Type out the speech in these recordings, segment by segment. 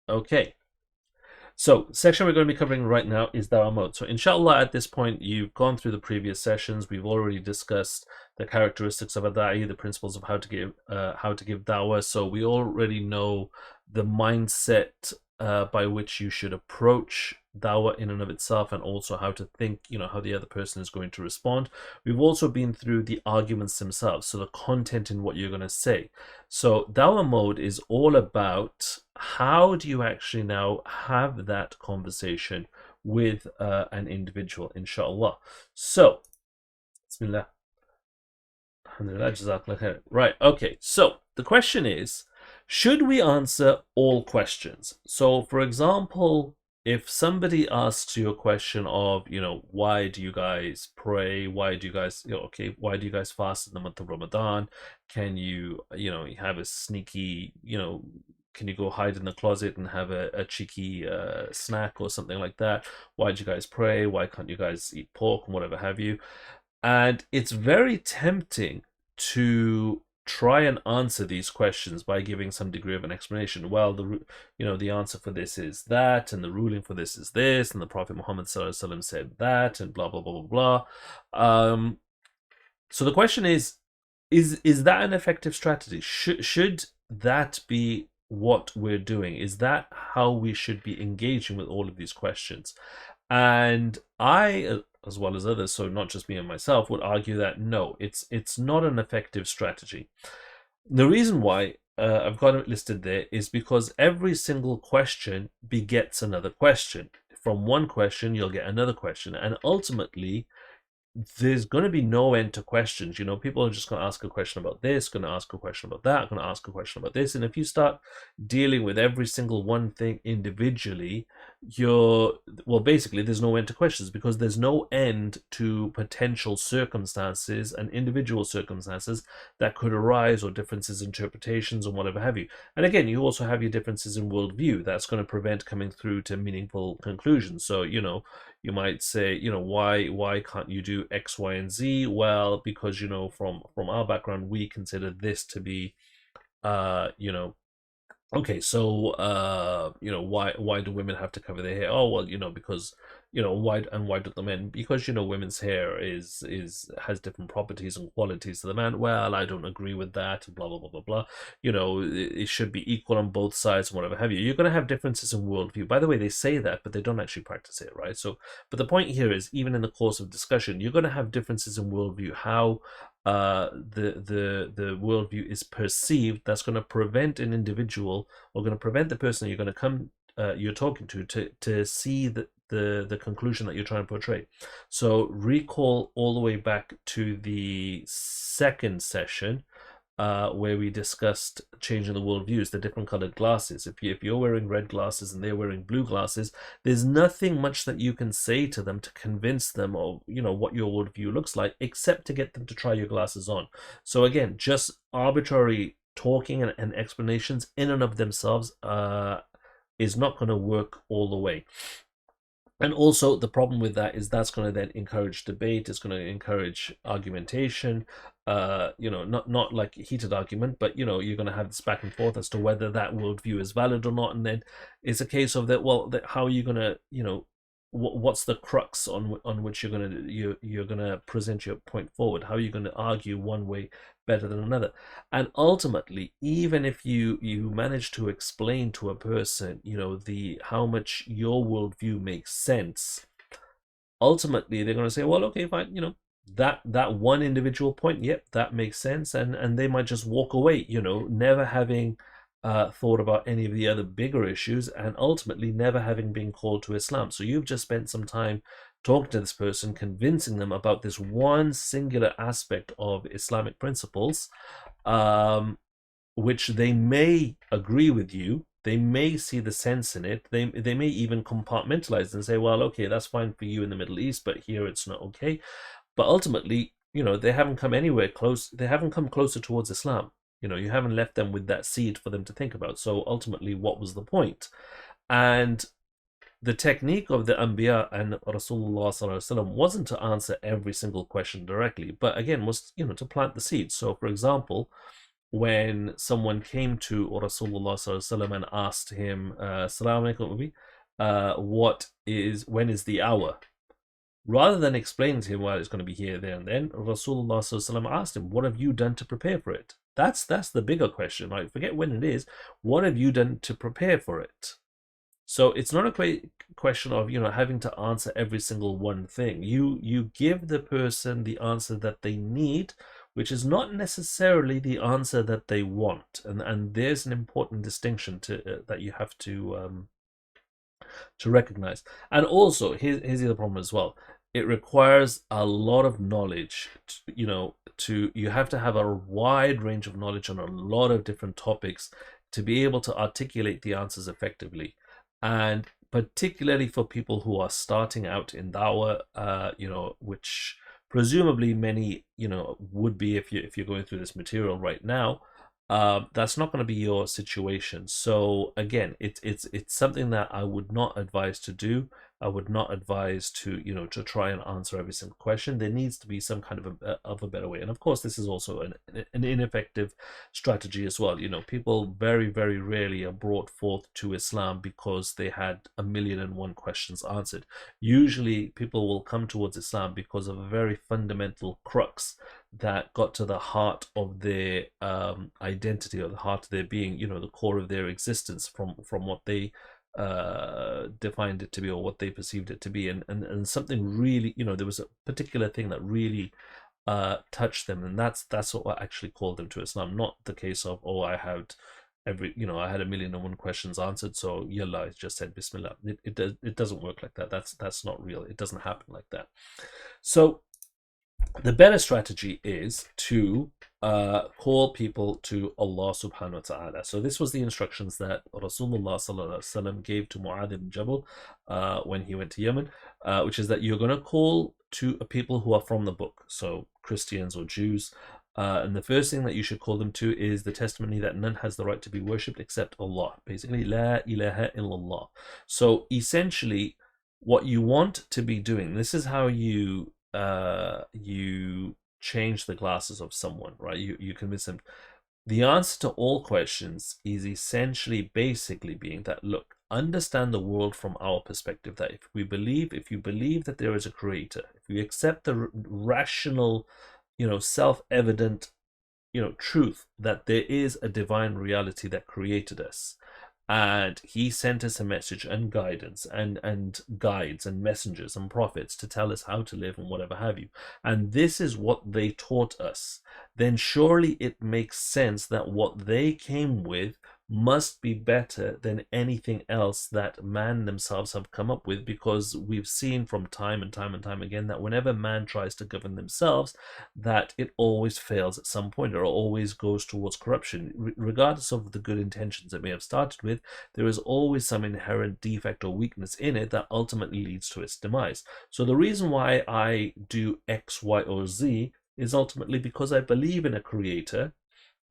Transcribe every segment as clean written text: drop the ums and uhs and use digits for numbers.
Okay. So, section we're going to be covering right now is Dawah mode. So, inshallah, at this point, you've gone through the previous sessions. We've already discussed the characteristics of a da'i, the principles of how to give dawah. So, we already know the mindset by which you should approach dawah in and of itself, and also how to think, how the other person is going to respond. We've also been through the arguments themselves, so the content in what you're going to say. So Dawah mode is all about how do you actually now have that conversation with an individual, inshallah. So, Bismillah. Alhamdulillah, Jazakallah khair. Right, okay. So the question is, should we answer all questions? So, for example, if somebody asks you a question of, why do you guys pray? Why do you guys, why do you guys fast in the month of Ramadan? Can you, have a sneaky, can you go hide in the closet and have a cheeky snack or something like that? Why do you guys pray? Why can't you guys eat pork and whatever have you? And it's very tempting to try and answer these questions by giving some degree of an explanation. Well, the answer for this is that, and the ruling for this is this, and the Prophet Muhammad ﷺ said that, and blah blah blah blah blah. So the question is that an effective strategy? Should that be what we're doing? Is that how we should be engaging with all of these questions? And I, as well as others, so not just me and myself, would argue that no, it's not an effective strategy. The reason why I've got it listed there is because every single question begets another question. From one question, you'll get another question, and ultimately, there's going to be no end to questions. People are just going to ask a question about this, going to ask a question about that, going to ask a question about this. And if you start dealing with every single one thing individually, basically, there's no end to questions because there's no end to potential circumstances and individual circumstances that could arise, or differences in interpretations or whatever have you. And again, you also have your differences in worldview that's going to prevent coming through to meaningful conclusions. So, you might say, why can't you do X, Y, and Z? Well, because from our background, we consider this to be, okay, so why do women have to cover their hair? Oh well, because why don't the men? Because women's hair has different properties and qualities to the man. Well, I don't agree with that. Blah blah blah blah blah. It should be equal on both sides, and whatever have you. You're going to have differences in worldview. By the way, they say that, but they don't actually practice it, right? So, but the point here is, even in the course of discussion, you're going to have differences in worldview. How the worldview is perceived, that's going to prevent an individual, or going to prevent the person you're talking to see the conclusion that you're trying to portray. So recall all the way back to the second session, where we discussed changing the worldviews, the different colored glasses. If you're wearing red glasses and they're wearing blue glasses, there's nothing much that you can say to them to convince them of what your worldview looks like, except to get them to try your glasses on. So again, just arbitrary talking and explanations in and of themselves is not going to work all the way. And also, the problem with that is that's going to then encourage debate. It's going to encourage argumentation. Not like heated argument, but you're going to have this back and forth as to whether that worldview is valid or not. And then it's a case of that. Well, how are you going to, what's the crux on which you're gonna present your point forward? How are you going to argue one way better than another? And ultimately, even if you manage to explain to a person the how much your worldview makes sense, ultimately they're going to say, well, okay, fine, that one individual point, yep, that makes sense, and they might just walk away, never having thought about any of the other bigger issues, and ultimately never having been called to Islam. So you've just spent some time talking to this person, convincing them about this one singular aspect of Islamic principles, which they may agree with you. They may see the sense in it. They may even compartmentalize and say, well, okay, that's fine for you in the Middle East, but here it's not okay. But ultimately, they haven't come anywhere close. They haven't come closer towards Islam. You haven't left them with that seed for them to think about. So ultimately, what was the point? And the technique of the Anbiya and Rasulullah ﷺ wasn't to answer every single question directly, but again, was to plant the seed. So, for example, when someone came to Rasulullah sallallahu alaihi wasallam and asked him, "Assalamu alaikum, Ubi, when is the hour?" Rather than explaining to him, well, it's going to be here, there, and then, Rasulullah sallallahu alaihi wasallam asked him, "What have you done to prepare for it?" That's the bigger question, right? Forget when it is. What have you done to prepare for it? So it's not a question of having to answer every single one thing. You give the person the answer that they need, which is not necessarily the answer that they want, and there's an important distinction that you have to recognize. And also, here's the other problem as well. It requires a lot of knowledge. You have to have a wide range of knowledge on a lot of different topics to be able to articulate the answers effectively. And particularly for people who are starting out in Dawah, which presumably many, would be if you're going through this material right now. That's not going to be your situation. So again, it's something that I would not advise to do. I would not advise to to try and answer every single question. There needs to be some kind of a better way. And of course, this is also an ineffective strategy as well. People very, very rarely are brought forth to Islam because they had 1,000,001 questions answered. Usually, people will come towards Islam because of a very fundamental crux that got to the heart of their identity, or the heart of their being, the core of their existence from what they defined it to be, or what they perceived it to be, and something really, there was a particular thing that really touched them, and that's what actually called them to Islam. Not the case of, oh, I had I had 1,000,001 questions answered, so yalla, I just said Bismillah. It doesn't work like that. That's not real. It doesn't happen like that. So the better strategy is to call people to Allah subhanahu wa ta'ala. So this was the instructions that Rasulullah sallallahu alaihi wasallam gave to Mu'adh ibn Jabal when he went to Yemen, which is that you're going to call to people who are from the book, so Christians or Jews. And the first thing that you should call them to is the testimony that none has the right to be worshipped except Allah. Basically, La ilaha illallah. So essentially, what you want to be doing, this is how you change the glasses of someone, right? You convince them. The answer to all questions is essentially basically being that, look, understand the world from our perspective, that if you believe that there is a creator, if you accept the rational, self-evident, truth that there is a divine reality that created us, and he sent us a message and guidance and guides and messengers and prophets to tell us how to live and whatever have you, and this is what they taught us, then surely it makes sense that what they came with must be better than anything else that man themselves have come up with, because we've seen from time and time and time again that whenever man tries to govern themselves, that it always fails at some point, or always goes towards corruption. Regardless of the good intentions it may have started with, there is always some inherent defect or weakness in it that ultimately leads to its demise. So the reason why I do X, Y, or Z is ultimately because I believe in a creator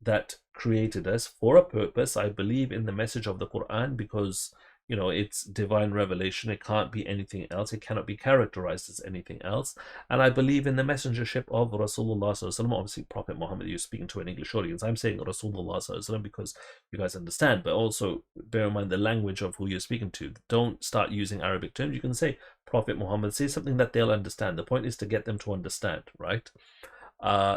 that created us for a purpose. I believe in the message of the Quran because it's divine revelation. It can't be anything else. It cannot be characterized as anything else. And I believe in the messengership of Rasulullah sallallahu alaihi wasallam. Obviously, Prophet Muhammad, you're speaking to an English audience. I'm saying Rasulullah sallallahu alaihi wasallam because you guys understand, but also bear in mind the language of who you're speaking to. Don't start using Arabic terms. You can say Prophet Muhammad. Say something that they'll understand. The point is to get them to understand, right?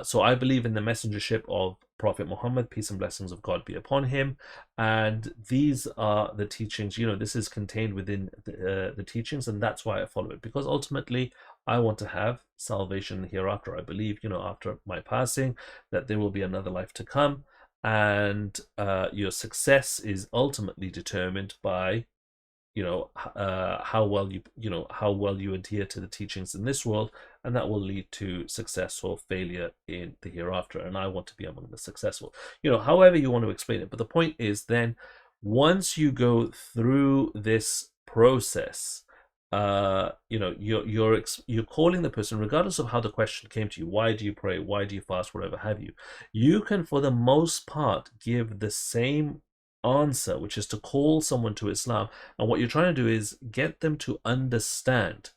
So I believe in the messengership of Prophet Muhammad, peace and blessings of God be upon him, and these are the teachings. This is contained within the teachings, and that's why I follow it, because ultimately I want to have salvation hereafter. I believe, after my passing, that there will be another life to come, and your success is ultimately determined by how well you adhere to the teachings in this world, and that will lead to success or failure in the hereafter. And I want to be among the successful, however you want to explain it. But the point is, then once you go through this process, you're calling the person, regardless of how the question came to you. Why do you pray? Why do you fast? Whatever have you. You can, for the most part, give the same answer, which is to call someone to Islam, and what you're trying to do is get them to understand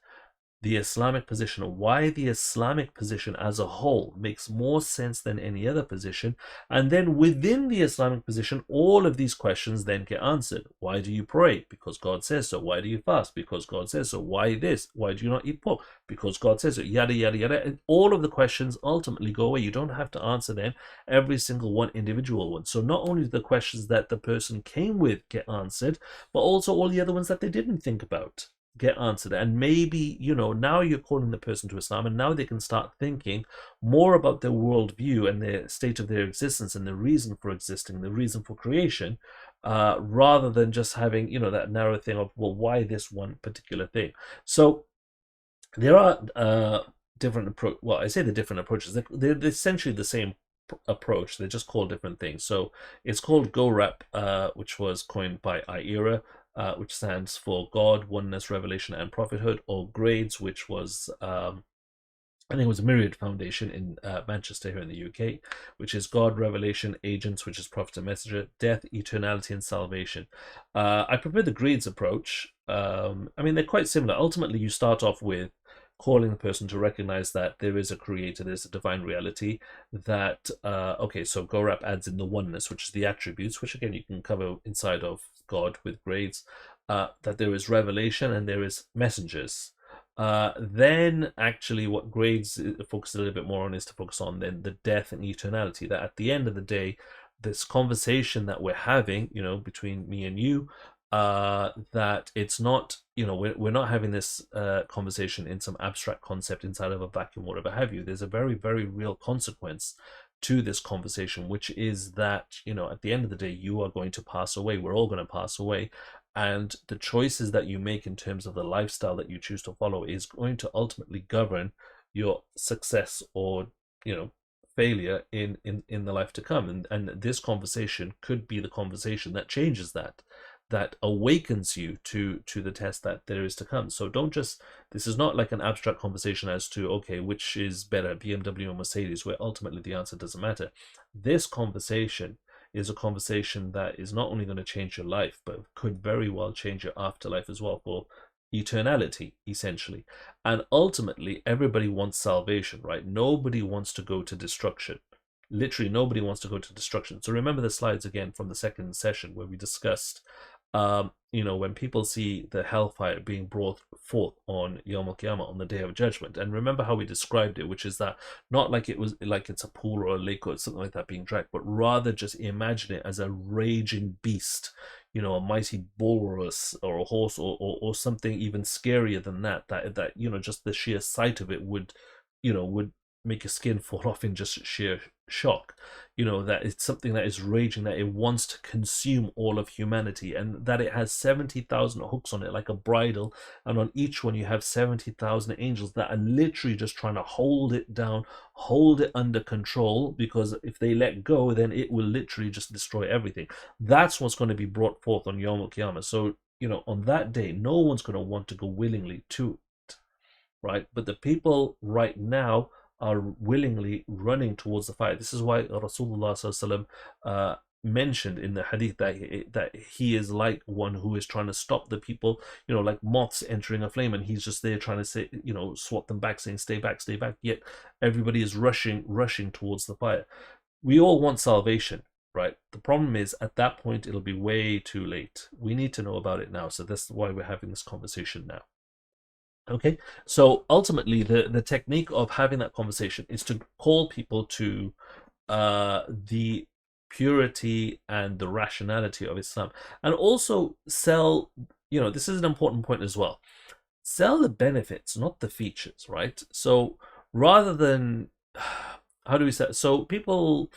the Islamic position, why the Islamic position as a whole makes more sense than any other position. And then within the Islamic position, all of these questions then get answered. Why do you pray? Because God says so. Why do you fast? Because God says so. Why this? Why do you not eat pork? Because God says so. Yada, yada, yada. And all of the questions ultimately go away. You don't have to answer them, every single one, individual one. So not only the questions that the person came with get answered, but also all the other ones that they didn't think about get answered. And maybe, now you're calling the person to Islam, and now they can start thinking more about their worldview and the state of their existence and the reason for existing, the reason for creation, rather than just having, that narrow thing of, well, why this one particular thing? So there are different approach. Well, I say the different approaches. They're essentially the same approach. They're just called different things. So it's called GoRap, which was coined by IERA, which stands for God, Oneness, Revelation, and Prophethood, or Grades, which was I think it was a Myriad Foundation in Manchester here in the UK, which is God, Revelation, Agents, which is Prophet and Messenger, Death, Eternality, and Salvation. I prefer the Grades approach. They're quite similar. Ultimately, you start off with calling the person to recognize that there is a creator, there's a divine reality, that, so GoRap adds in the oneness, which is the attributes, which again you can cover inside of God with Grades, that there is revelation and there is messengers. Then actually what Grades focus a little bit more on is to focus on then the death and eternality, that at the end of the day, this conversation that we're having, between me and you, that it's not, we're not having this conversation in some abstract concept inside of a vacuum, whatever have you. There's a very, very real consequence to this conversation, which is that, at the end of the day, you are going to pass away. We're all going to pass away. And the choices that you make in terms of the lifestyle that you choose to follow is going to ultimately govern your success or, failure in the life to come. And this conversation could be the conversation that changes that awakens you to the test that there is to come. So this is not like an abstract conversation as to, okay, which is better, BMW or Mercedes, where ultimately the answer doesn't matter. This conversation is a conversation that is not only going to change your life, but could very well change your afterlife as well, for eternality, essentially. And ultimately, everybody wants salvation, right? Nobody wants to go to destruction. Literally, nobody wants to go to destruction. So remember the slides again from the second session where we discussed when people see the hellfire being brought forth on Yom Al-Qiyamah, on the Day of Judgment. And remember how we described it, which is that not like it was like it's a pool or a lake or something like that being dragged, but rather just imagine it as a raging beast, a mighty walrus or a horse or something even scarier than that just the sheer sight of it would make your skin fall off in just sheer shock. That it's something that is raging, that it wants to consume all of humanity, and that it has 70,000 hooks on it like a bridle, and on each one you have 70,000 angels that are literally just trying to hold it down, hold it under control, because if they let go, then it will literally just destroy everything. That's what's going to be brought forth on Yom Al-Qiyamah. So, on that day, no one's going to want to go willingly to it, right? But the people right now are willingly running towards the fire. This is why Rasulullah mentioned in the hadith that he is like one who is trying to stop the people, like moths entering a flame, and he's just there trying to say, swat them back, saying, stay back, yet everybody is rushing towards the fire. We all want salvation, right? The problem is, at that point, it'll be way too late. We need to know about it now, so that's why we're having this conversation now. Okay, so ultimately the technique of having that conversation is to call people to the purity and the rationality of Islam, and also sell, this is an important point as well, sell the benefits, not the features, right? So rather than, how do we say, so people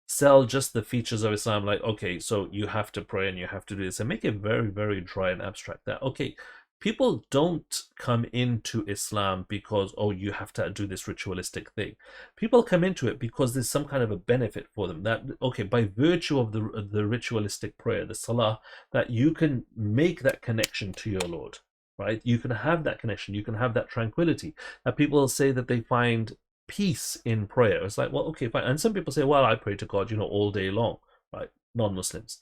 sell just the features of Islam, like, okay, so you have to pray and you have to do this, and make it very, very dry and abstract. That, okay, people don't come into Islam because, oh, you have to do this ritualistic thing. People come into it because there's some kind of a benefit for them. That, okay, by virtue of the ritualistic prayer, the salah, that you can make that connection to your Lord, right? You can have that connection. You can have that tranquility. That people say that they find peace in prayer. It's like, well, okay, fine. And some people say, well, I pray to God, all day long, right? Non-Muslims.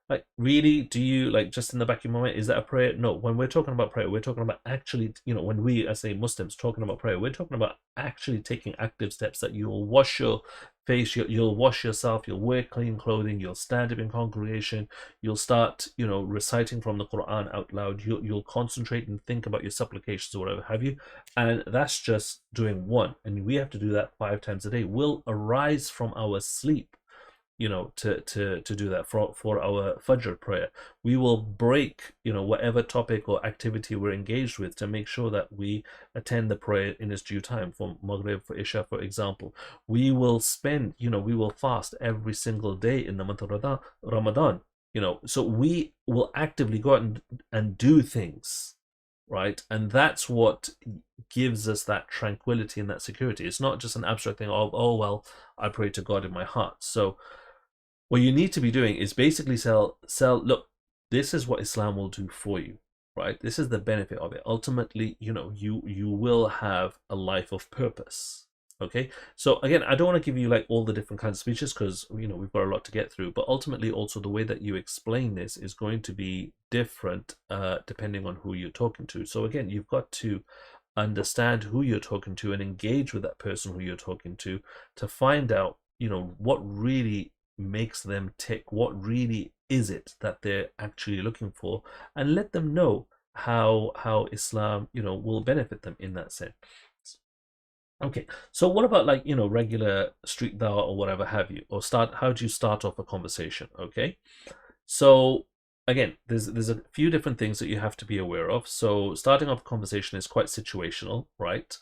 Like, really, do you, like, just in the back of your mind, is that a prayer? No, when we're talking about prayer, we're talking about actually, when we, as say Muslims, talking about prayer, we're talking about actually taking active steps that you'll wash your face, you'll wash yourself, you'll wear clean clothing, you'll stand up in congregation, you'll start, reciting from the Quran out loud, you'll concentrate and think about your supplications or whatever have you. And that's just doing one. And we have to do that 5 times a day. We'll arise from our sleep to do that for our Fajr prayer. We will break, whatever topic or activity we're engaged with to make sure that we attend the prayer in its due time, for Maghrib, for Isha, for example. We will spend, we will fast every single day in the month of Ramadan, so we will actively go out and do things, right? And that's what gives us that tranquility and that security. It's not just an abstract thing of, oh, well, I pray to God in my heart. So what you need to be doing is basically sell, look, this is what Islam will do for you, right? This is the benefit of it. Ultimately, you will have a life of purpose. Okay, so again, I don't want to give you like all the different kinds of speeches because we've got a lot to get through, but ultimately also the way that you explain this is going to be different depending on who you're talking to. So again, you've got to understand who you're talking to and engage with that person who you're talking to find out what really makes them tick, what really is it that they're actually looking for, and let them know how Islam will benefit them in that sense. Okay, so what about like regular street dawah or whatever have you, or how do you start off a conversation? Okay, so again, there's a few different things that you have to be aware of. So starting off a conversation is quite situational, right?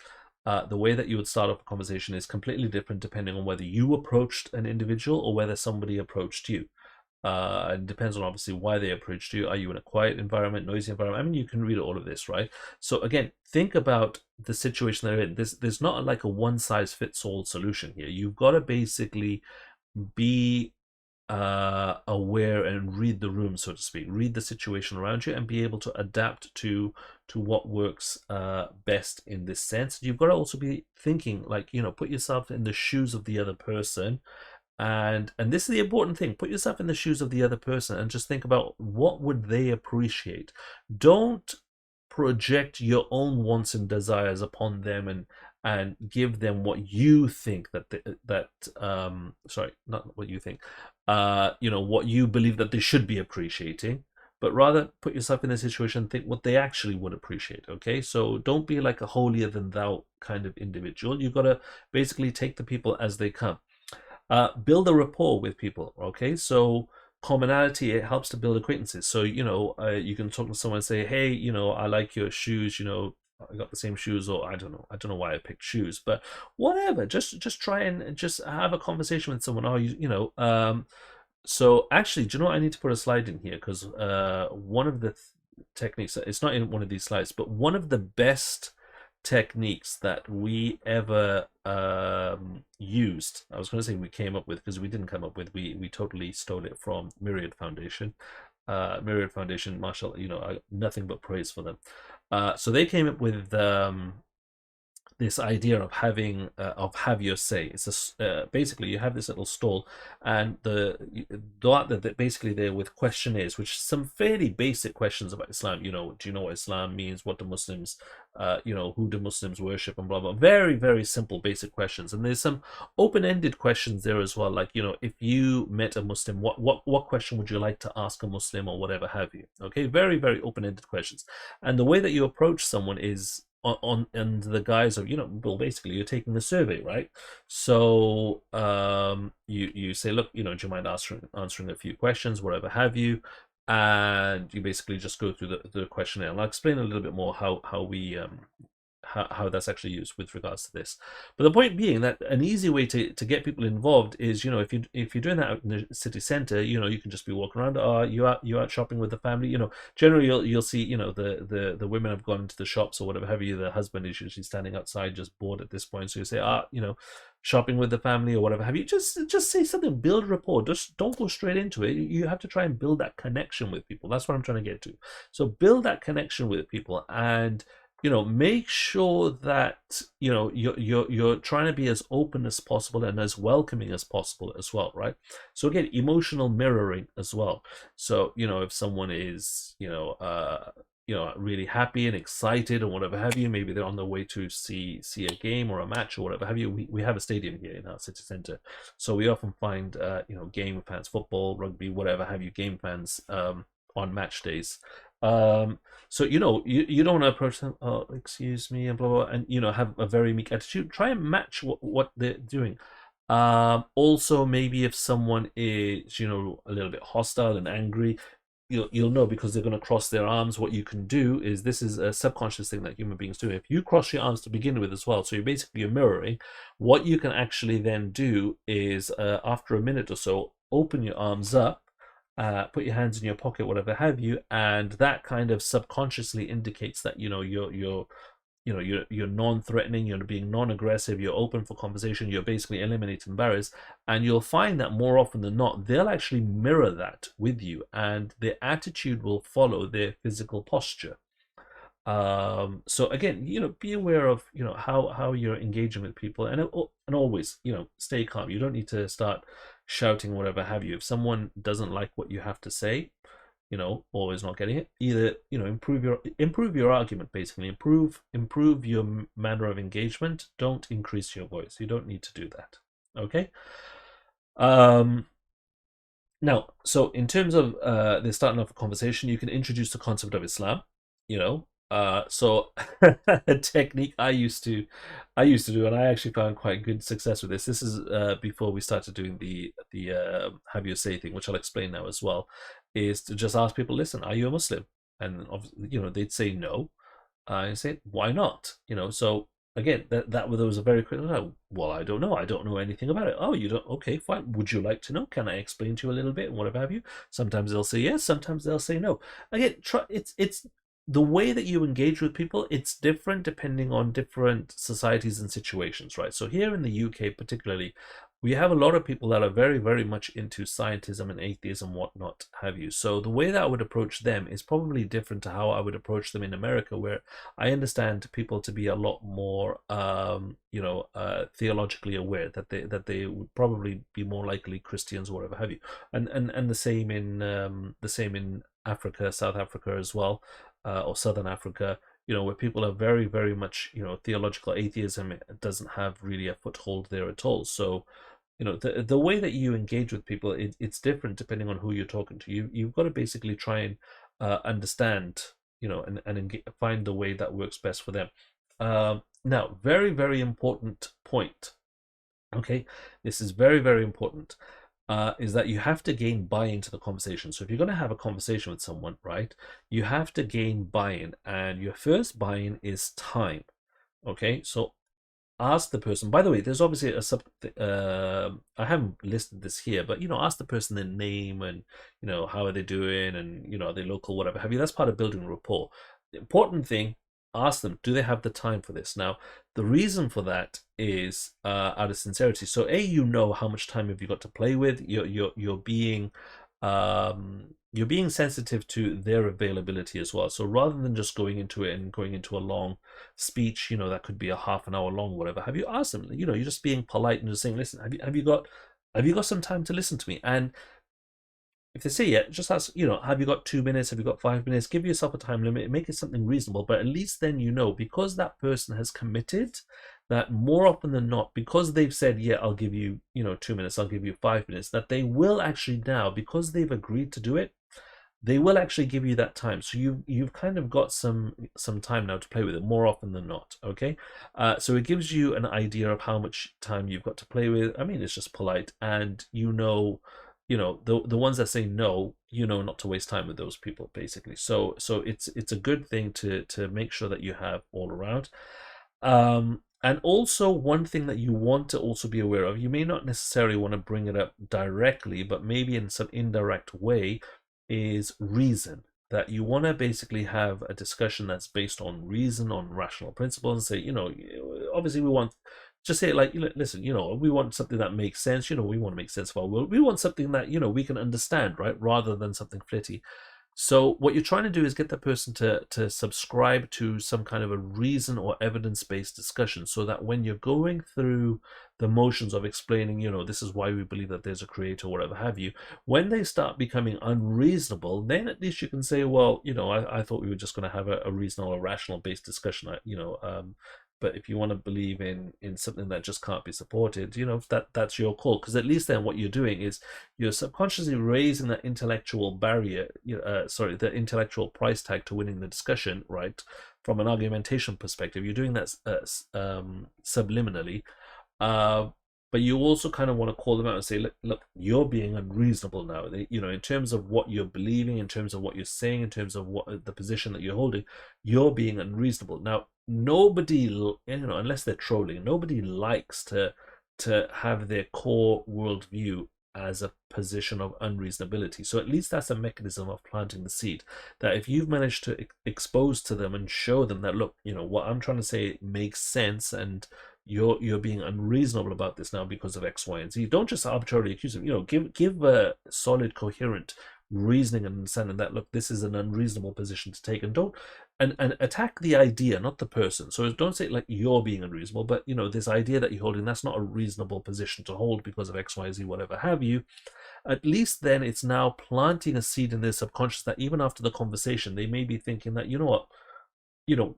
The way that you would start off a conversation is completely different depending on whether you approached an individual or whether somebody approached you. It depends on obviously why they approached you. Are you in a quiet environment, noisy environment? I mean, you can read all of this, right? So again, think about the situation they're in. There's not like a one size fits all solution here. You've got to basically be aware and read the room, so to speak, read the situation around you and be able to adapt to what works best in this sense. You've got to also be thinking like, put yourself in the shoes of the other person. And this is the important thing. Put yourself in the shoes of the other person and just think about what would they appreciate. Don't project your own wants and desires upon them and give them what you think sorry, not what you think, what you believe that they should be appreciating, but rather put yourself in a situation and think what they actually would appreciate. Okay, so don't be like a holier than thou kind of individual. You've got to basically take the people as they come. Build a rapport with people. Okay, so commonality, it helps to build acquaintances. So you can talk to someone and say, hey, I like your shoes, I got the same shoes, or I don't know why I picked shoes, but whatever, just try and just have a conversation with someone. So actually, do you know what? I need to put a slide in here because one of the techniques, it's not in one of these slides, but one of the best techniques that we ever used, I was going to say we came up with, because we didn't come up with, we totally stole it from Myriad Foundation. Myriad Foundation, mashallah, nothing but praise for them. So they came up with this idea of having have your say. It's basically you have this little stall, and the basically there with questionnaires, which some fairly basic questions about Islam. Do you know what Islam means? What do Muslims, who do Muslims worship, and blah blah. Very very simple basic questions, and there's some open-ended questions there as well. Like if you met a Muslim, what question would you like to ask a Muslim or whatever have you? Okay, very very open-ended questions, and the way that you approach someone is on the guise of well, basically you're taking the survey, right? So you say, look, do you mind answering a few questions, whatever have you, and you basically just go through the questionnaire, and I'll explain a little bit more how we how that's actually used with regards to this. But the point being that an easy way to get people involved is, if you're doing that out in the city center, you can just be walking around. You out shopping with the family. Generally you'll see, the women have gone into the shops or whatever have you. The husband is usually standing outside just bored at this point. So you say, shopping with the family or whatever have you. Just say something, build rapport. Just don't go straight into it. You have to try and build that connection with people. That's what I'm trying to get to. So build that connection with people and make sure that you're trying to be as open as possible and as welcoming as possible as well, right? So again, emotional mirroring as well. So if someone is really happy and excited or whatever have you, maybe they're on their way to see a game or a match or whatever have you. We have a stadium here in our city center, so we often find game fans, football, rugby, whatever have you, game fans on match days. um so you don't want to approach them, oh, excuse me, and blah, blah, blah, and have a very meek attitude. Try and match what they're doing. Also, maybe if someone is a little bit hostile and angry, you'll know, because they're going to cross their arms. What you can do is, this is a subconscious thing that human beings do. If you cross your arms to begin with as well, so you're mirroring, what you can actually then do is, after a minute or so, open your arms up, put your hands in your pocket, whatever have you, and that kind of subconsciously indicates that you're non-threatening, you're being non-aggressive, you're open for conversation, you're basically eliminating barriers. And you'll find that more often than not, they'll actually mirror that with you, and their attitude will follow their physical posture. So again, be aware of how you're engaging with people, and always stay calm. You don't need to start shouting, whatever have you. If someone doesn't like what you have to say, always not getting it, either improve your argument, basically improve your manner of engagement. Don't increase your voice. You don't need to do that. Okay. Now, so in terms of they're starting off a conversation, you can introduce the concept of Islam. So a technique I used to do, and I actually found quite good success with this. This is before we started doing the have you say thing, which I'll explain now as well, is to just ask people, listen, are you a Muslim? And they'd say no. I say, why not? So again, that was a very quick, well, I don't know. I don't know anything about it. Oh, you don't? Okay, fine. Would you like to know? Can I explain to you a little bit and whatever have you? Sometimes they'll say yes, sometimes they'll say no. Again, it's the way that you engage with people, it's different depending on different societies and situations, right? So here in the UK particularly, we have a lot of people that are very, very much into scientism and atheism, whatnot have you. So the way that I would approach them is probably different to how I would approach them in America, where I understand people to be a lot more, theologically aware, that they would probably be more likely Christians or whatever have you, and the same in Africa, South Africa as well, or Southern Africa, where people are very, very much, theological atheism doesn't have really a foothold there at all. So, the way that you engage with people, it's different depending on who you're talking to. You've got to basically try and understand, and find the way that works best for them. Now, very, very important point. Okay, this is very, very important. Is that you have to gain buy-in to the conversation. So if you're going to have a conversation with someone, right, you have to gain buy-in, and your first buy-in is time. Okay, so ask the person. By the way, there's obviously I haven't listed this here, but ask the person their name, and how are they doing, and are they local, whatever have you. That's part of building rapport. The important thing, ask them, do they have the time for this? Now, the reason for that is out of sincerity. So how much time have you got to play with. You're being sensitive to their availability as well. So rather than just going into a long speech, that could be a half an hour long, whatever have you, ask them. You're just being polite and just saying, listen, have you got some time to listen to me? And if they say yeah, just ask, have you got 2 minutes? Have you got 5 minutes? Give yourself a time limit, make it something reasonable. But at least then because that person has committed, that more often than not, because they've said, yeah, I'll give you, 2 minutes, I'll give you 5 minutes, that they will actually now, because they've agreed to do it, they will actually give you that time. So you've kind of got some time now to play with it more often than not. Okay, so it gives you an idea of how much time you've got to play with. I mean, it's just polite, and the ones that say no, not to waste time with those people, basically. So it's a good thing to make sure that you have all around. And also, one thing that you want to also be aware of, you may not necessarily want to bring it up directly, but maybe in some indirect way, is reason. That you want to basically have a discussion that's based on reason, on rational principles, and say, obviously we want, just say it like, listen, we want something that makes sense. We want to make sense of our world. We want something that, we can understand, right? Rather than something flitty. So what you're trying to do is get the person to subscribe to some kind of a reason or evidence-based discussion, so that when you're going through the motions of explaining, this is why we believe that there's a creator, or whatever have you, when they start becoming unreasonable, then at least you can say, well, I thought we were just going to have a reasonable, rational based discussion. But if you want to believe in something that just can't be supported, that's your call. Because at least then what you're doing is you're subconsciously raising that intellectual barrier, the intellectual price tag to winning the discussion, right? From an argumentation perspective, you're doing that subliminally. But you also kind of want to call them out and say, look, you're being unreasonable now. In terms of what you're believing, in terms of what you're saying, in terms of what the position that you're holding, you're being unreasonable. Now, nobody, unless they're trolling, nobody likes to have their core worldview as a position of unreasonability. So at least that's a mechanism of planting the seed, that if you've managed to expose to them and show them that, look, what I'm trying to say makes sense, and you're being unreasonable about this now because of X, Y, and Z. Don't just arbitrarily accuse them. Give a solid, coherent reasoning and understanding that, look, this is an unreasonable position to take, and don't and attack the idea, not the person. So don't say like you're being unreasonable, but this idea that you're holding, that's not a reasonable position to hold because of X, Y, Z, whatever have you. At least then it's now planting a seed in their subconscious that even after the conversation, they may be thinking that, what,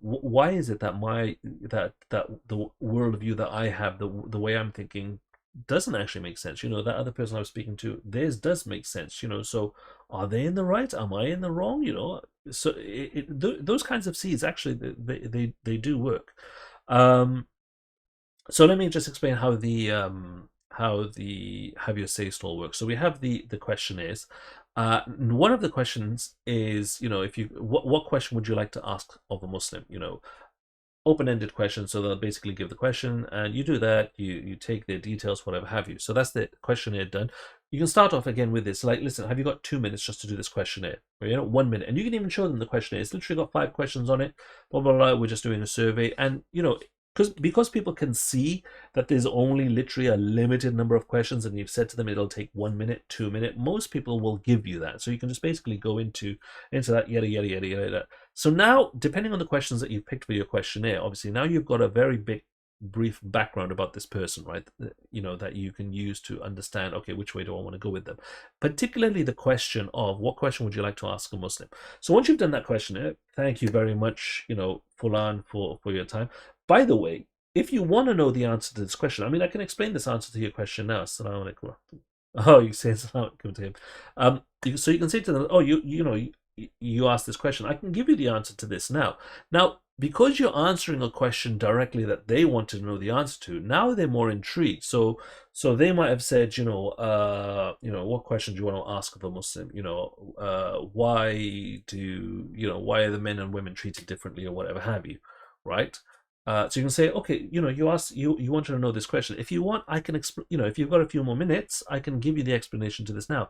why is it that the worldview that I have, the way I'm thinking, doesn't actually make sense? That other person I was speaking to, theirs does make sense. So are they in the right? Am I in the wrong? So those kinds of seeds actually they do work. So let me just explain how the have your say stall works. So we have the questionnaires. One of the questions is, if you what question would you like to ask of a Muslim? Open-ended question. So they'll basically give the question, and you do that. You take their details, whatever have you. So that's the questionnaire done. You can start off again with this, like, listen, have you got 2 minutes just to do this questionnaire? Or, 1 minute, and you can even show them the questionnaire. It's literally got 5 questions on it. Blah blah blah. We're just doing a survey, and because people can see that there's only literally a limited number of questions, and you've said to them it'll take 1 minute, 2 minutes, most people will give you that. So you can just basically go into that, yada yada yada yada. So now, depending on the questions that you've picked for your questionnaire, obviously now you've got a very brief background about this person, right? That you can use to understand, okay, which way do I want to go with them? Particularly the question of, what question would you like to ask a Muslim? So once you've done that questionnaire, thank you very much, Fulan, for your time. By the way, if you want to know the answer to this question, I can explain this answer to your question now. Assalamu alaikum. Oh, you say assalamu alaikum to him. So you can say to them, oh, you asked this question. I can give you the answer to this now. Now, because you're answering a question directly that they wanted to know the answer to, now they're more intrigued. So they might have said, what question do you want to ask of a Muslim? Why are the men and women treated differently, or whatever have you, right? So you can say, okay, you wanted to know this question. If you want, I can explain. If you've got a few more minutes, I can give you the explanation to this now.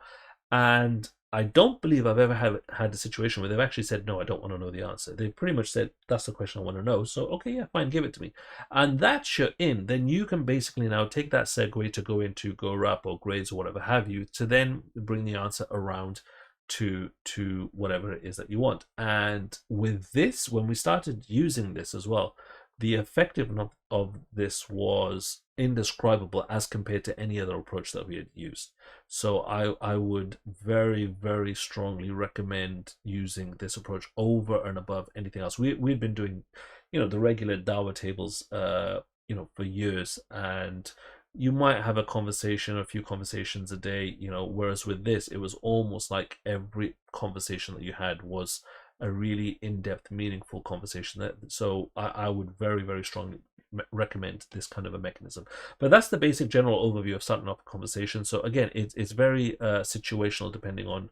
And I don't believe I've ever had a situation where they've actually said, no, I don't want to know the answer. They pretty much said, that's the question I want to know. So, okay, yeah, fine, give it to me. And that's your in. Then you can basically now take that segue to go into Go Rap or grades or whatever have you, to then bring the answer around to whatever it is that you want. And with this, when we started using this as well, the effectiveness of this was indescribable as compared to any other approach that we had used. So I would very, very strongly recommend using this approach over and above anything else. We've been doing, the regular Dawah tables, for years, and you might have a few conversations a day, whereas with this, it was almost like every conversation that you had was a really in-depth, meaningful conversation. So I would very, very strongly recommend this kind of a mechanism. But that's the basic general overview of starting off a conversation. So again, it's very situational, depending on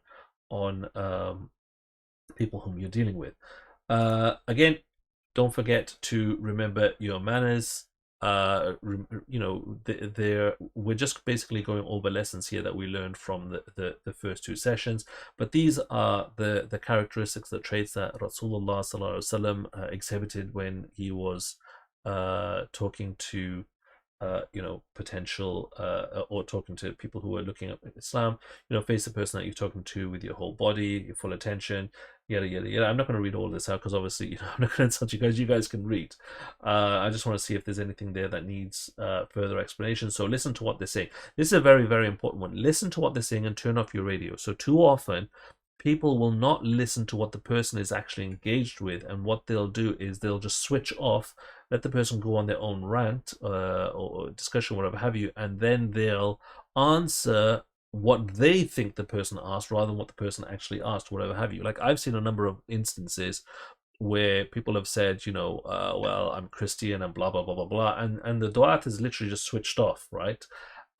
people whom you're dealing with. Again, don't forget to remember your manners. We're just basically going over lessons here that we learned from the first 2 sessions, but these are the characteristics, the traits that Rasulullah sallallahu alaihi wasallam exhibited when he was talking to potential or talking to people who are looking at Islam, face the person that you're talking to with your whole body, your full attention, yada yada yada. I'm not going to read all this out because obviously I'm not going to insult you guys. You guys can read. I just want to see if there's anything there that needs further explanation. So listen to what they're saying. This is a very, very important one. Listen to what they're saying and turn off your radio. So too often people will not listen to what the person is actually engaged with, and what they'll do is they'll just switch off, let the person go on their own rant or discussion, whatever have you, and then they'll answer what they think the person asked rather than what the person actually asked, whatever have you. Like, I've seen a number of instances where people have said, well, I'm Christian and blah blah blah blah blah, and the duat is literally just switched off, right?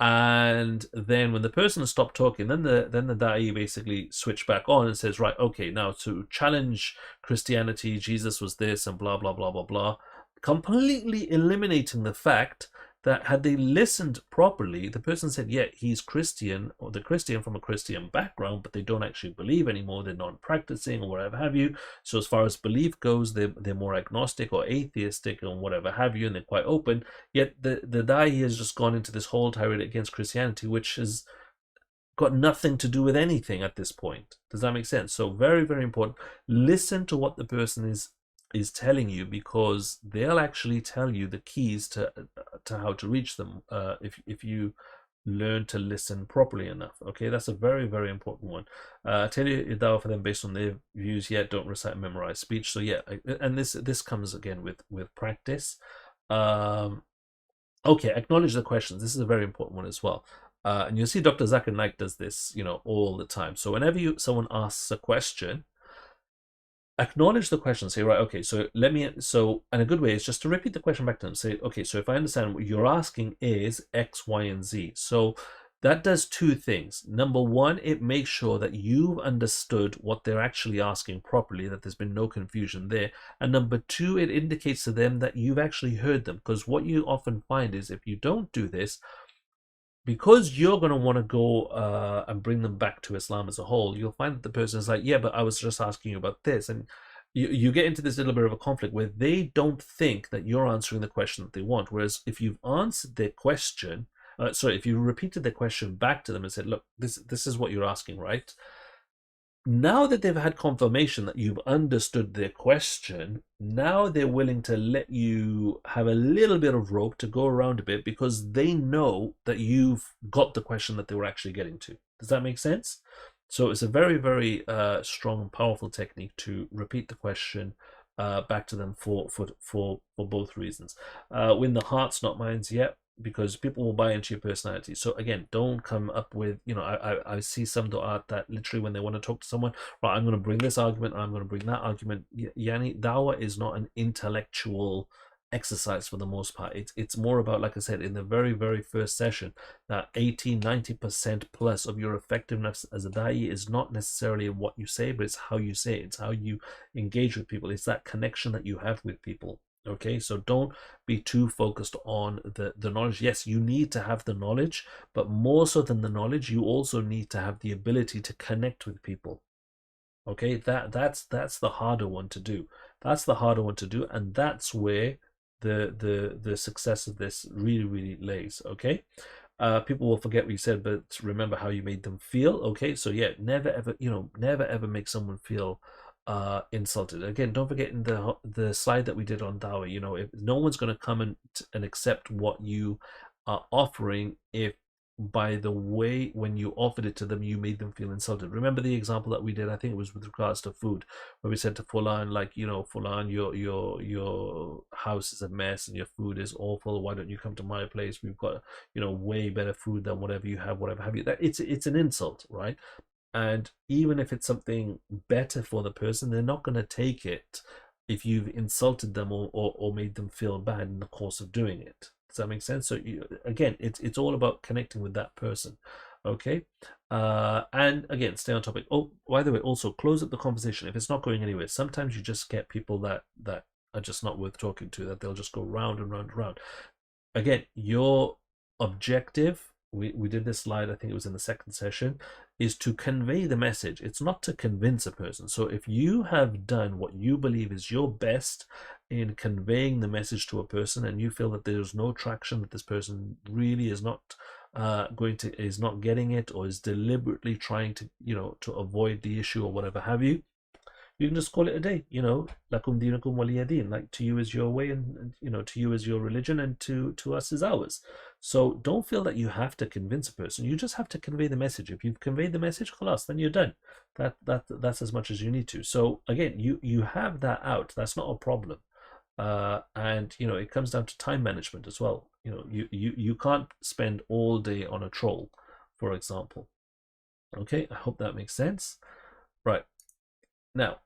And then when the person stopped talking, then the da'i basically switched back on and says, right, okay, now to challenge Christianity, Jesus was this and blah blah blah blah blah, completely eliminating the fact that had they listened properly, the person said, yeah, he's Christian, or they're Christian from a Christian background, but they don't actually believe anymore, they're non-practicing or whatever have you. So as far as belief goes, they're more agnostic or atheistic and whatever have you, and they're quite open. Yet the da'i has just gone into this whole tirade against Christianity, which has got nothing to do with anything at this point. Does that make sense? So very, very important. Listen to what the person is telling you, because they'll actually tell you the keys to how to reach them if you learn to listen properly enough. Okay, that's a very, very important one. Tell your dawah for them based on their views, yet don't recite and memorize speech. So yeah, and this comes again with practice. Okay, acknowledge the questions. This is a very important one as well. And you'll see Dr. Zakir Naik does this, all the time. So whenever someone asks a question, acknowledge the question. Say, right, okay, so and a good way is just to repeat the question back to them. Say, okay, so if I understand what you're asking is X, Y, and Z. So that does two things. Number one, it makes sure that you've understood what they're actually asking properly, that there's been no confusion there. And number two, it indicates to them that you've actually heard them. Because what you often find is if you don't do this, because you're going to want to go and bring them back to Islam as a whole, you'll find that the person is like, yeah, but I was just asking you about this. And you get into this little bit of a conflict where they don't think that you're answering the question that they want. Whereas if you've answered their question, if you repeated the question back to them and said, look, this is what you're asking, right? Now that they've had confirmation that you've understood their question, now they're willing to let you have a little bit of rope to go around a bit, because they know that you've got the question that they were actually getting to. Does that make sense? So it's a very, very strong and powerful technique to repeat the question back to them for both reasons. Win the hearts, not minds, yet. Because people will buy into your personality. So again, don't come up with, I see some du'at that literally when they want to talk to someone, right, I'm going to bring this argument, I'm going to bring that argument. Yani, dawah is not an intellectual exercise for the most part. It's more about, like I said, in the very, very first session, that 80-90% plus of your effectiveness as a da'i is not necessarily what you say, but it's how you say it. It's how you engage with people. It's that connection that you have with people. Okay, so don't be too focused on the knowledge. Yes, you need to have the knowledge, but more so than the knowledge, you also need to have the ability to connect with people. Okay, that's the harder one to do. That's the harder one to do, and that's where the success of this really, really lays. Okay, people will forget what you said, but remember how you made them feel. Okay, so yeah, never ever make someone feel insulted. Again, don't forget in the slide that we did on dawah, if no one's going to come and accept what you are offering if by the way when you offered it to them you made them feel insulted. Remember the example that we did, I think it was with regards to food, where we said to Fulan, like, Fulan, your house is a mess and your food is awful, why don't you come to my place, we've got way better food than whatever you have, whatever have you. That it's an insult, right? And even if it's something better for the person, they're not going to take it if you've insulted them or made them feel bad in the course of doing it. Does that make sense? So again, it's all about connecting with that person. Okay, and again, stay on topic. Oh, by the way, also close up the conversation if it's not going anywhere. Sometimes you just get people that are just not worth talking to, that they'll just go round and round and round. Again, your objective, we did this slide, I think it was in the second session, is to convey the message. It's not to convince a person. So if you have done what you believe is your best in conveying the message to a person, and you feel that there's no traction, that this person really is not is not getting it, or is deliberately trying to, to avoid the issue or whatever have you, you can just call it a day. Lakum dinukum waliya din. Like, to you is your way, and to you is your religion, and to us is ours. So don't feel that you have to convince a person. You just have to convey the message. If you've conveyed the message, khalas, then you're done. That's as much as you need to. So again, you have that out. That's not a problem. And it comes down to time management as well. You can't spend all day on a troll, for example. Okay, I hope that makes sense. Right. Now,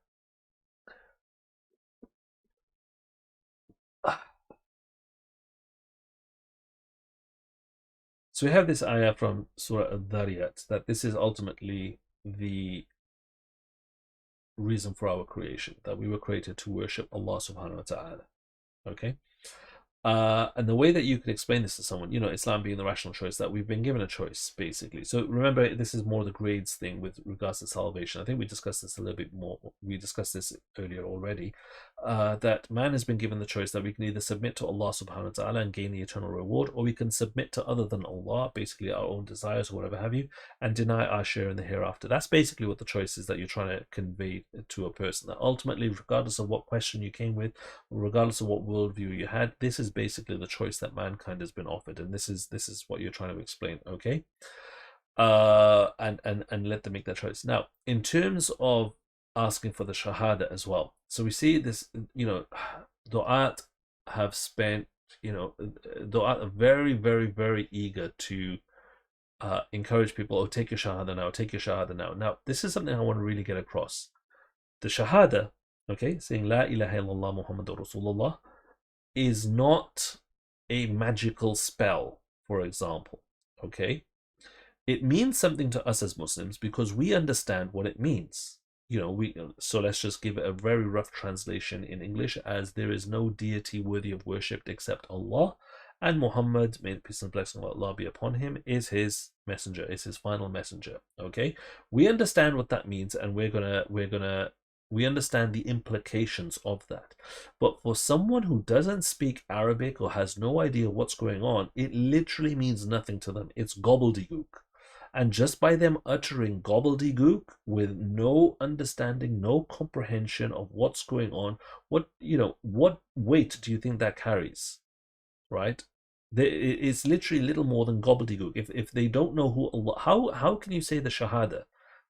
so we have this ayah from Surah Al-Dhariyat, that this is ultimately the reason for our creation, that we were created to worship Allah subhanahu wa ta'ala. Okay? And the way that you could explain this to someone, Islam being the rational choice, that we've been given a choice, basically. So remember, this is more the grades thing with regards to salvation. I think we discussed this a little bit more. We discussed this earlier already, that man has been given the choice that we can either submit to Allah subhanahu wa ta'ala and gain the eternal reward, or we can submit to other than Allah, basically our own desires or whatever have you, and deny our share in the hereafter. That's basically what the choice is that you're trying to convey to a person. That ultimately, regardless of what question you came with, regardless of what worldview you had, this is basically the choice that mankind has been offered, and this is what you're trying to explain. Okay, and let them make that choice. Now, in terms of asking for the shahada as well, so we see this, du'at have spent, du'at are very, very, very eager to encourage people, oh, take your shahada now, take your shahada now. Now, this is something I want to really get across. The shahada, okay, saying la ilaha illallah Muhammadur Rasulullah, is not a magical spell, for example. Okay, it means something to us as Muslims because we understand what it means. So let's just give it a very rough translation in English as: there is no deity worthy of worship except Allah, and Muhammad, may the peace and blessing of Allah be upon him, is his messenger, is his final messenger. Okay, we understand what that means, and we understand the implications of that. But for someone who doesn't speak Arabic or has no idea what's going on, it literally means nothing to them. It's gobbledygook. And just by them uttering gobbledygook with no understanding, no comprehension of what's going on, what weight do you think that carries? Right? It's literally little more than gobbledygook. If they don't know who Allah, how can you say the shahada?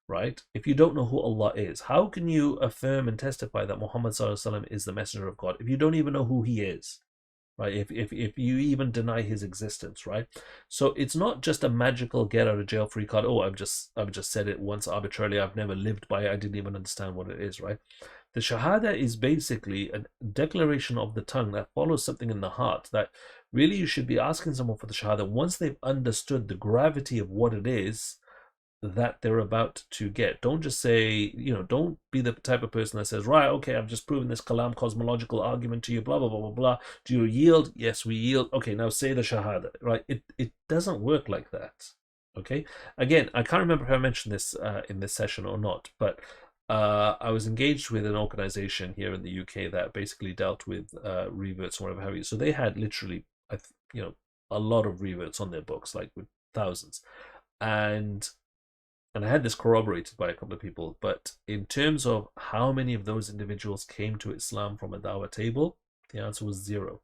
Right? If you don't know who Allah is, how can you affirm and testify that Muhammad ﷺ is the messenger of God if you don't even know who he is? Right? If you even deny his existence, right? So it's not just a magical get out of jail free card. Oh, I've just said it once arbitrarily. I've never lived by it. I didn't even understand what it is, right? The shahada is basically a declaration of the tongue that follows something in the heart, that really you should be asking someone for the shahada once they've understood the gravity of what it is that they're about to get. Don't just say, don't be the type of person that says, right, okay, I've just proven this kalam cosmological argument to you, blah, blah, blah, blah, blah. Do you yield? Yes, we yield. Okay, now say the shahada, right? It doesn't work like that. Okay, again, I can't remember if I mentioned this in this session or not, but I was engaged with an organization here in the UK that basically dealt with reverts and whatever have you. So they had literally, a lot of reverts on their books, like with thousands. And I had this corroborated by a couple of people, but in terms of how many of those individuals came to Islam from a dawah table, the answer was zero.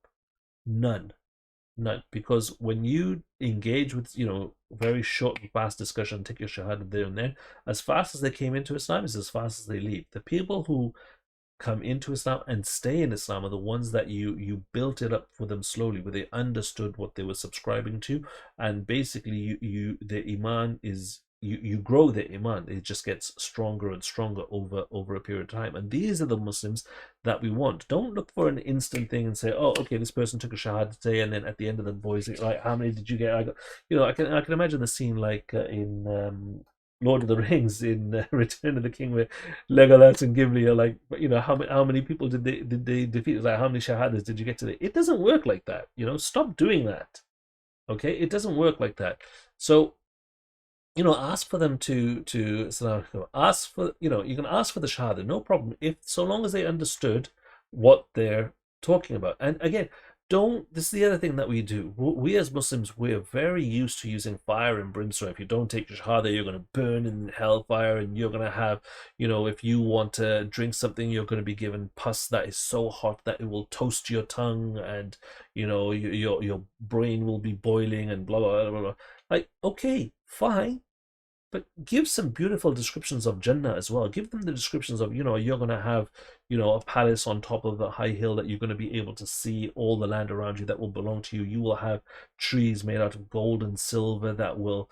None. Because when you engage with, very short and fast discussion, take your shahada there and then, as fast as they came into Islam is as fast as they leave. The people who come into Islam and stay in Islam are the ones that you built it up for them slowly, where they understood what they were subscribing to, and basically the iman is, you grow the iman. It just gets stronger and stronger over a period of time. And these are the Muslims that we want. Don't look for an instant thing and say, oh, okay, this person took a shahada today, and then at the end of the voice, like, how many did you get? I got, I can imagine the scene like in Lord of the Rings, in Return of the King, where Legolas and Gimli are like, how many people did they defeat? It's like, how many shahadas did you get today? It doesn't work like that. Stop doing that. Okay, it doesn't work like that. So, ask for them to ask for, you can ask for the shahada, no problem, if so long as they understood what they're talking about. And again, don't, this is the other thing that we do. We as Muslims, we're very used to using fire and brimstone. If you don't take your shahada, you're going to burn in hellfire, and you're going to have, if you want to drink something, you're going to be given pus that is so hot that it will toast your tongue, and your brain will be boiling, and blah blah blah blah. Like, okay, fine, but give some beautiful descriptions of Jannah as well. Give them the descriptions of, you're going to have, a palace on top of a high hill that you're going to be able to see all the land around you that will belong to you. You will have trees made out of gold and silver that will,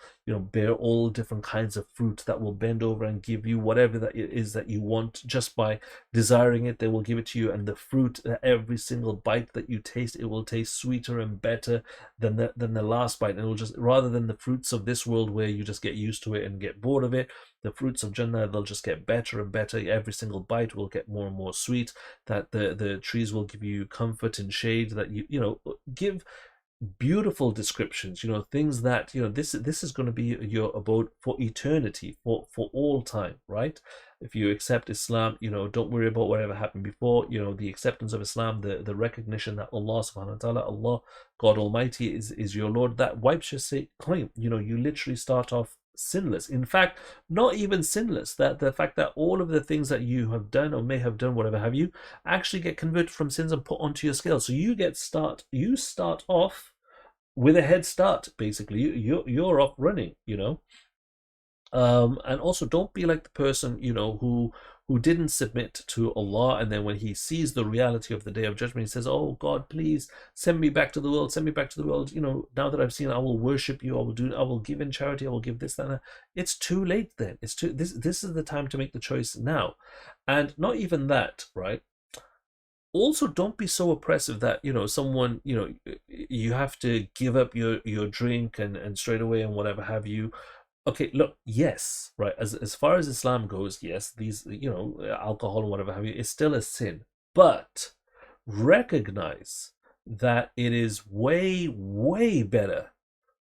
bear all different kinds of fruit that will bend over and give you whatever that it is that you want. Just by desiring it, they will give it to you. And the fruit, every single bite that you taste, it will taste sweeter and better than the last bite. And it will just, rather than the fruits of this world where you just get used to it and get bored of it, the fruits of Jannah, they'll just get better and better. Every single bite will get more and more sweet. That the trees will give you comfort and shade. That give beautiful descriptions. Things that this is going to be your abode for eternity, for all time, right? If you accept Islam, don't worry about whatever happened before. The acceptance of Islam, the recognition that Allah subhanahu wa ta'ala, Allah, God Almighty, is your Lord, that wipes your claim. You literally start off sinless. In fact, not even sinless, that the fact that all of the things that you have done or may have done, whatever have you, actually get converted from sins and put onto your scale. So you start off with a head start, basically. You're off running. And also, don't be like the person who didn't submit to Allah, and then when he sees the reality of the Day of Judgment, he says, "Oh God, please send me back to the world. Send me back to the world. Now that I've seen, I will worship you. I will give in charity. I will give this, that, and that." It's too late then. This is the time to make the choice now, and not even that, right? Also, don't be so oppressive that someone you have to give up your drink and straight away and whatever have you. Okay, look, yes, right. As far as Islam goes, yes, these alcohol and whatever have you is still a sin, but recognize that it is way, way better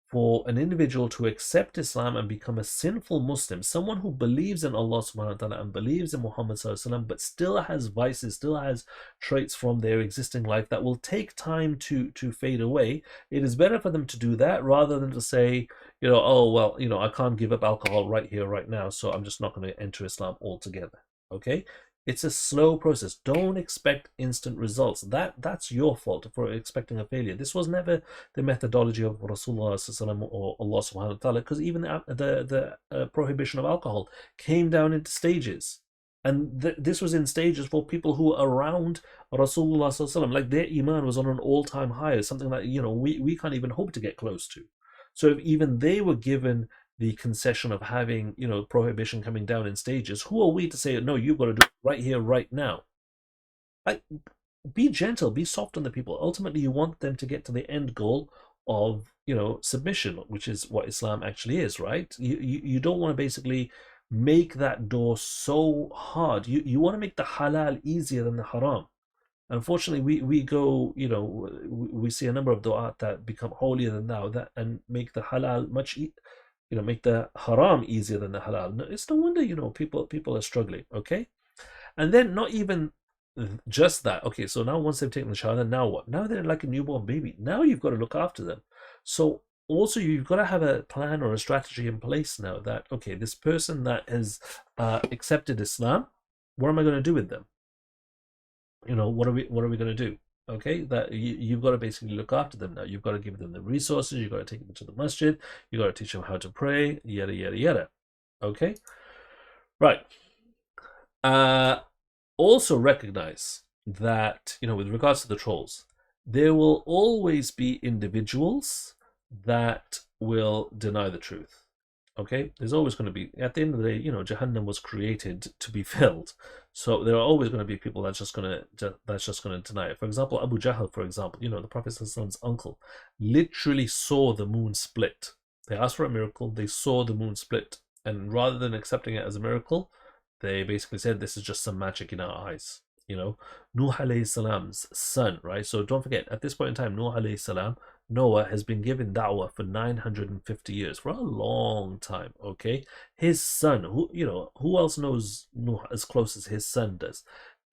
for an individual to accept Islam and become a sinful Muslim, someone who believes in Allah subhanahu wa ta'ala and believes in Muhammad sallallahu alaihi wasallam, but still has vices, still has traits from their existing life that will take time to fade away. It is better for them to do that rather than to say, oh, well, I can't give up alcohol right here, right now, so I'm just not going to enter Islam altogether. Okay? It's a slow process. Don't expect instant results. That's your fault for expecting a failure. This was never the methodology of Rasulullah or Allah subhanahu wa ta'ala, because even the prohibition of alcohol came down into stages. And this was in stages for people who were around Rasulullah, like their iman was on an all-time high, something that we can't even hope to get close to. So if even they were given the concession of having, prohibition coming down in stages, who are we to say, no, you've got to do it right here, right now? Like, be gentle, be soft on the people. Ultimately, you want them to get to the end goal of, submission, which is what Islam actually is, right? You don't want to basically make that door so hard. You want to make the halal easier than the haram. Unfortunately, we go, we see a number of du'at that become holier than thou, that and make the halal much make the haram easier than the halal. No, it's no wonder, people are struggling, okay? And then not even just that. Okay, so now once they've taken the shahada, now what? Now they're like a newborn baby. Now you've got to look after them. So also you've got to have a plan or a strategy in place now that, okay, this person that has accepted Islam, what am I going to do with them? What are we going to do? Okay, that you've got to basically look after them now. You've got to give them the resources. You've got to take them to the masjid. You've got to teach them how to pray. Yada yada yada. Okay, right. Also recognize that with regards to the trolls, there will always be individuals that will deny the truth. Okay, there's always going to be, at the end of the day, Jahannam was created to be filled, so there are always going to be people that's just going to deny it. For example, Abu Jahl, for example, the Prophet's uncle, literally saw the moon split. They asked for a miracle, they saw the moon split, and rather than accepting it as a miracle, they basically said this is just some magic in our eyes. Nuh alayhi salam's son, right? So don't forget, at this point in time, Nuh alayhi salam, Noah, has been given da'wah for 950 years, for a long time, okay? His son, who else knows Noah as close as his son does?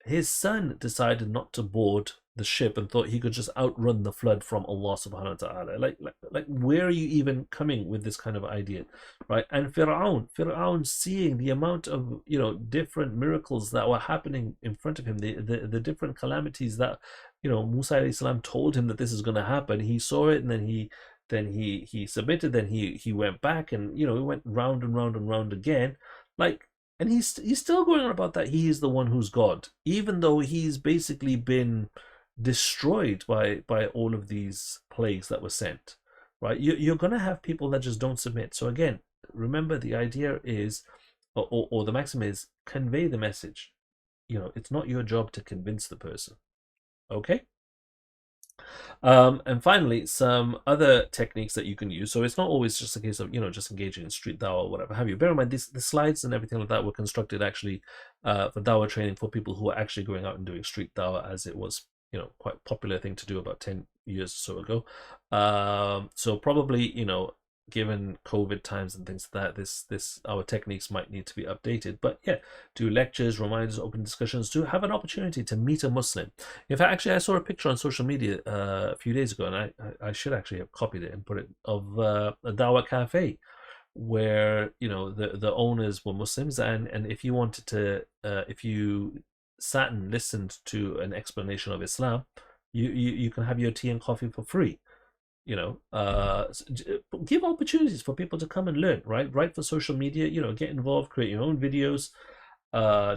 His son decided not to board the ship and thought he could just outrun the flood from Allah subhanahu wa ta'ala. Like where are you even coming with this kind of idea, right? And Fir'aun seeing the amount of, different miracles that were happening in front of him, the different calamities that, Musa alayhi salam told him that this is going to happen. He saw it, and then he submitted, then he went back, and he went round and round and round again, like. And he's still going on about that he is the one who's God, even though he's basically been destroyed by all of these plagues that were sent, right? You're going to have people that just don't submit. So again, remember, the idea is, or the maxim is, convey the message. It's not your job to convince the person. Okay. And finally, some other techniques that you can use. So it's not always just a case of, just engaging in street dawah or whatever have you. Bear in mind, the slides and everything like that were constructed actually for dawah training for people who are actually going out and doing street dawah, as it was, quite popular thing to do about 10 years or so ago. So probably, given COVID times and things like that, our techniques might need to be updated. But yeah, do lectures, reminders, open discussions, to have an opportunity to meet a Muslim. In fact, actually, I saw a picture on social media a few days ago, and I should actually have copied it and put it, of a Dawah cafe, where the owners were Muslims, and if you wanted to, if you sat and listened to an explanation of Islam, you can have your tea and coffee for free. Give opportunities for people to come and learn, right? Write for social media, get involved, create your own videos,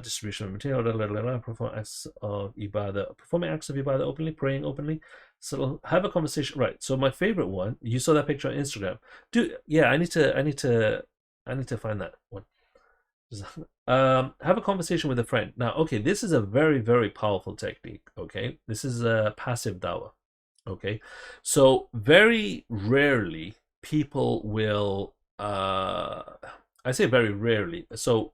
distribution of material, performing acts of ibadah openly, praying openly. So have a conversation, right? So my favorite one, you saw that picture on Instagram. I need to find that one. Have a conversation with a friend. Now, okay, this is a very, very powerful technique. Okay, this is a passive dawah. Okay, so very rarely people will, I say very rarely, so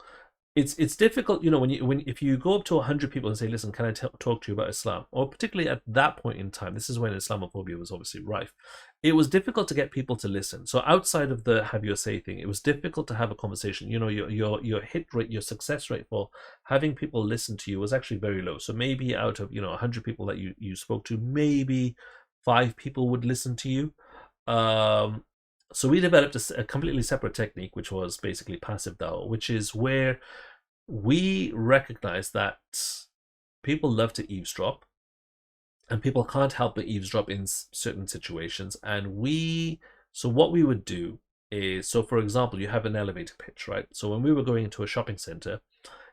it's difficult, if you go up to 100 people and say, listen, can I talk to you about Islam, or particularly at that point in time, this is when Islamophobia was obviously rife, it was difficult to get people to listen. So outside of the have your say thing, it was difficult to have a conversation. Your hit rate, your success rate for having people listen to you was actually very low. So maybe out of 100 people that you spoke to, maybe 5 people would listen to you. So we developed a completely separate technique, which was basically passive dawah, which is where we recognize that people love to eavesdrop, and people can't help but eavesdrop in certain situations. So what we would do is, so for example, you have an elevator pitch, right? So when we were going into a shopping center,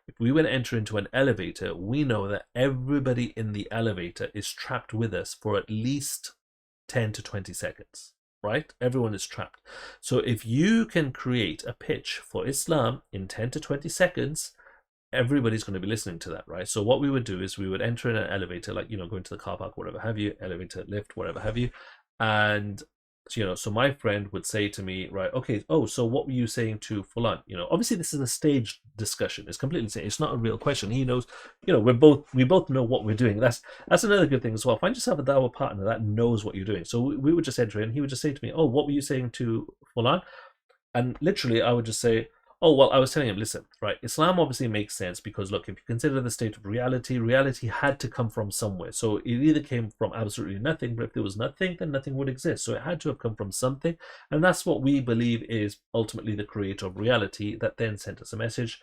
if we were to enter into an elevator, we know that everybody in the elevator is trapped with us for at least 10 to 20 seconds, right? Everyone is trapped. So if you can create a pitch for Islam in 10 to 20 seconds, everybody's going to be listening to that, right? So what we would do is we would enter in an elevator, like, go into the car park, whatever have you, elevator, lift, whatever have you. And so my friend would say to me, right, okay, so what were you saying to Fulan? Obviously this is a staged discussion. It's completely staged. It's not a real question. He knows, we both know what we're doing. That's another good thing as well. Find yourself a dawah partner that knows what you're doing. So we would just enter in. He would just say to me, oh, what were you saying to Fulan? And literally I would just say, oh, well, I was telling him, listen, right, Islam obviously makes sense because, look, if you consider the state of reality had to come from somewhere. So it either came from absolutely nothing, but if there was nothing, then nothing would exist. So it had to have come from something. And that's what we believe is ultimately the creator of reality that then sent us a message,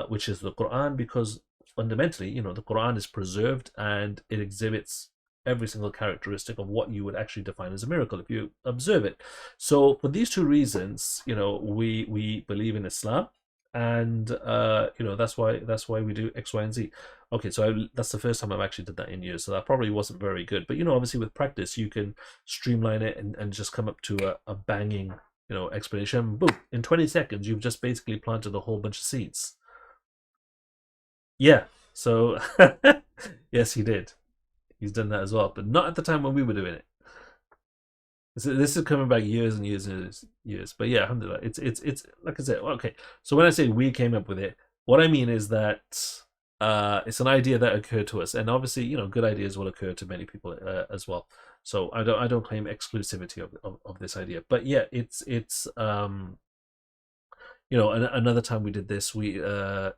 which is the Quran, because fundamentally, the Quran is preserved and it exhibits every single characteristic of what you would actually define as a miracle if you observe it. So for these two reasons, we believe in Islam, and that's why we do X, Y, and Z. Okay, so that's the first time I've actually did that in years, so that probably wasn't very good. But obviously with practice, you can streamline it and just come up to a banging explanation. Boom! In 20 seconds, you've just basically planted a whole bunch of seeds. Yeah. So yes, he did. He's done that as well, but not at the time when we were doing it. This is coming back years and years and years. But yeah, alhamdulillah, it's like I said. Okay, so when I say we came up with it, what I mean is that it's an idea that occurred to us, and obviously, good ideas will occur to many people as well. So I don't claim exclusivity of this idea, but yeah, it's another time we did this, we in a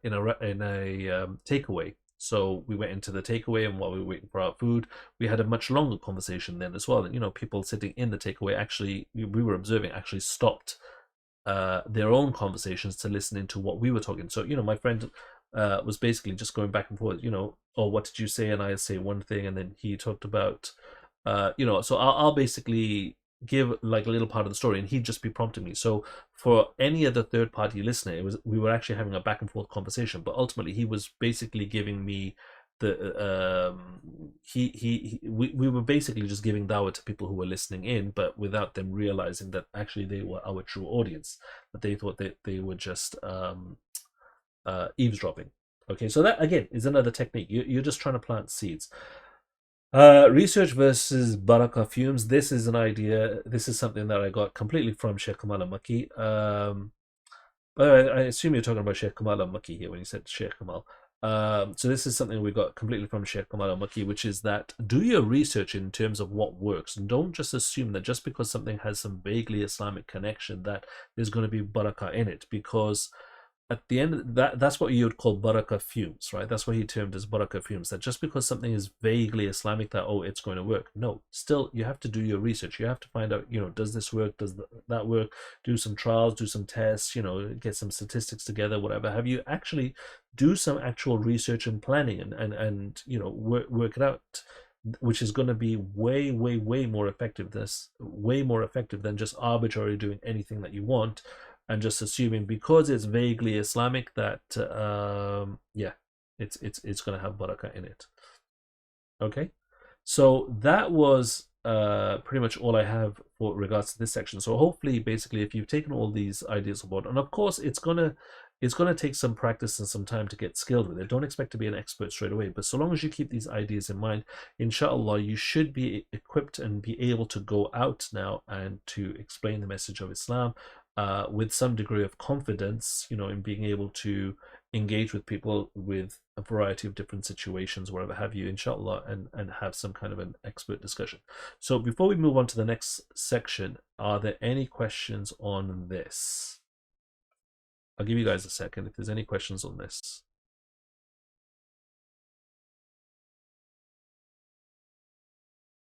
takeaway. So we went into the takeaway, and while we were waiting for our food, we had a much longer conversation then as well. And people sitting in the takeaway actually, we were observing, actually stopped their own conversations to listen into what we were talking. So my friend was basically just going back and forth. Oh, what did you say? And I say one thing, and then he talked about, So I'll basically give like a little part of the story, and he'd just be prompting me. So for any other third party listener, we were actually having a back and forth conversation, but ultimately he was basically giving me the we were basically just giving dawah to people who were listening in, but without them realizing that actually they were our true audience, that they thought that they were just eavesdropping. Okay, so that again is another technique. You're just trying to plant seeds. Research versus Baraka fumes. This is an idea. This is something that I got completely from Sheikh Kamal al-Makki. But I assume you're talking about Sheikh Kamal al-Makki here when you said Sheikh Kamal. So this is something we got completely from Sheikh Kamal al-Makki, which is that do your research in terms of what works, and don't just assume that just because something has some vaguely Islamic connection that there's going to be barakah in it, because at the end that's what you would call barakah fumes, right? That's what he termed as barakah fumes, that just because something is vaguely Islamic that it's going to work. No, still you have to do your research. You have to find out, does this work, does that work, do some trials, do some tests, get some statistics together, whatever have you. Actually do some actual research and planning, and work it out, which is going to be way more effective. Way more effective than just arbitrarily doing anything that you want and just assuming because it's vaguely Islamic that it's going to have barakah in it. Okay, so that was pretty much all I have for regards to this section. So hopefully, basically, if you've taken all these ideas aboard, and of course it's gonna take some practice and some time to get skilled with it. Don't expect to be an expert straight away, but so long as you keep these ideas in mind, inshallah, you should be equipped and be able to go out now and to explain the message of Islam with some degree of confidence, in being able to engage with people with a variety of different situations, wherever have you, inshallah, and have some kind of an expert discussion. So before we move on to the next section, are there any questions on this? I'll give you guys a second if there's any questions on this.